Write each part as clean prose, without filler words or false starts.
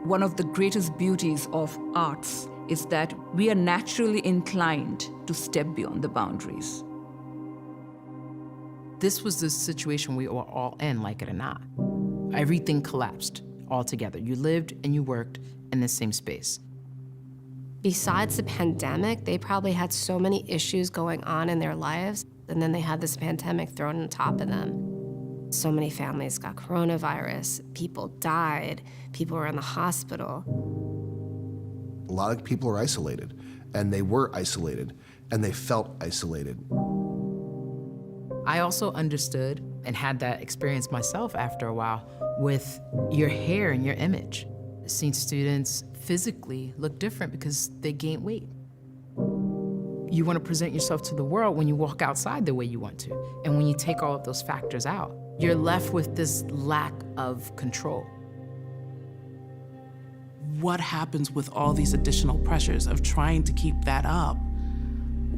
One of the greatest beauties of arts is that we are naturally inclined to step beyond the boundaries. This was the situation we were all in, like it or not. Everything collapsed altogether. You lived and you worked in the same space. Besides the pandemic, they probably had so many issues going on in their lives, and then they had this pandemic thrown on top of them. So many families got coronavirus, people died, people were in the hospital. A lot of people are isolated, and they were isolated, and they felt isolated. I also understood and had that experience myself after a while with your hair and your image. Seeing students physically look different because they gained weight. You want to present yourself to the world when you walk outside the way you want to. And when you take all of those factors out, you're left with this lack of control. What happens with all these additional pressures of trying to keep that up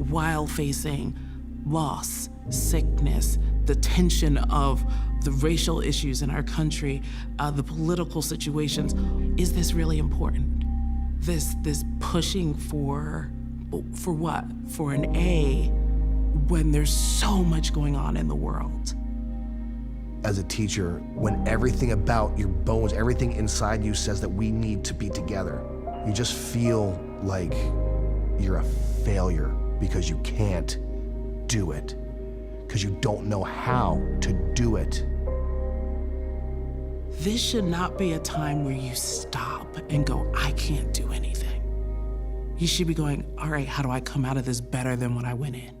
while facing loss, sickness, the tension of the racial issues in our country, the political situations? Is this really important? This pushing for what? For an A when there's so much going on in the world. As a teacher, when everything about your bones, everything inside you says that we need to be together, you just feel like you're a failure because you can't do it, because you don't know how to do it. This should not be a time where you stop and go, I can't do anything. You should be going, all right, how do I come out of this better than when I went in?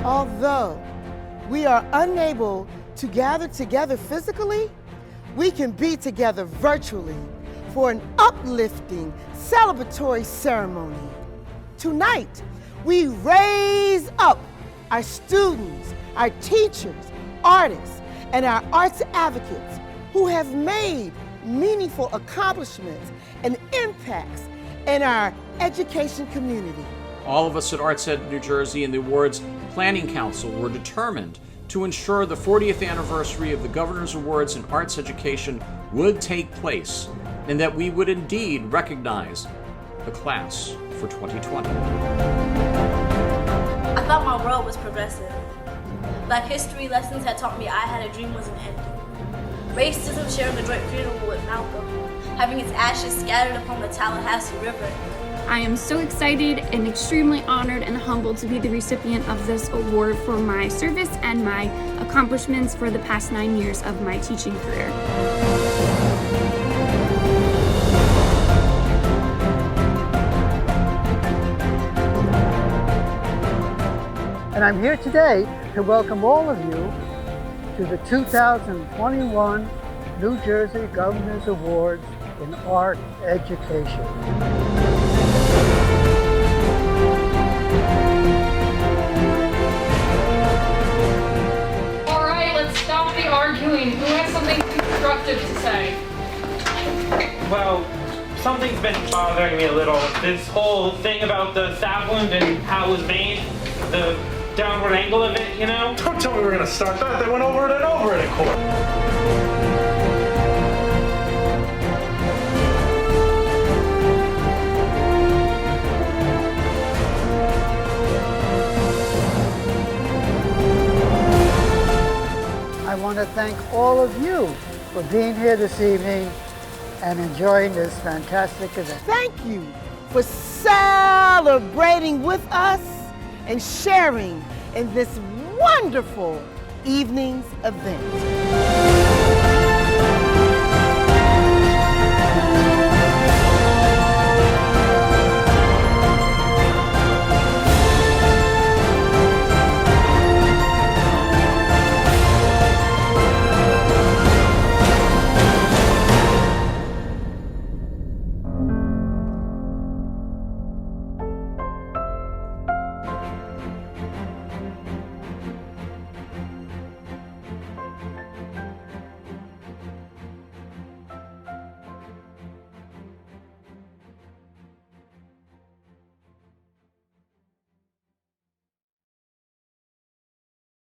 Although we are unable to gather together physically, we can be together virtually for an uplifting, celebratory ceremony. Tonight, we raise up our students, our teachers, artists, and our arts advocates who have made meaningful accomplishments and impacts in our education community. All of us at ArtsEd New Jersey and the Awards Planning Council were determined to ensure the 40th anniversary of the Governor's Awards in Arts Education would take place, and that we would indeed recognize the class for 2020. I thought my world was progressive. Black history lessons had taught me I had a dream wasn't ending. Racism sharing the joint funeral with Malcolm, having its ashes scattered upon the Tallahassee River. I am so excited and extremely honored and humbled to be the recipient of this award for my service and my accomplishments for the past 9 years of my teaching career. And I'm here today to welcome all of you to the 2021 New Jersey Governor's Awards in Art Education. All right, let's stop the arguing. Who has something constructive to say? Well, something's been bothering me a little. This whole thing about the stab wound and how it was made, the downward angle of it, you know? Don't tell me we're gonna start that. They went over it and over it in court. I want to thank all of you for being here this evening and enjoying this fantastic event. Thank you for celebrating with us and sharing in this wonderful evening's event.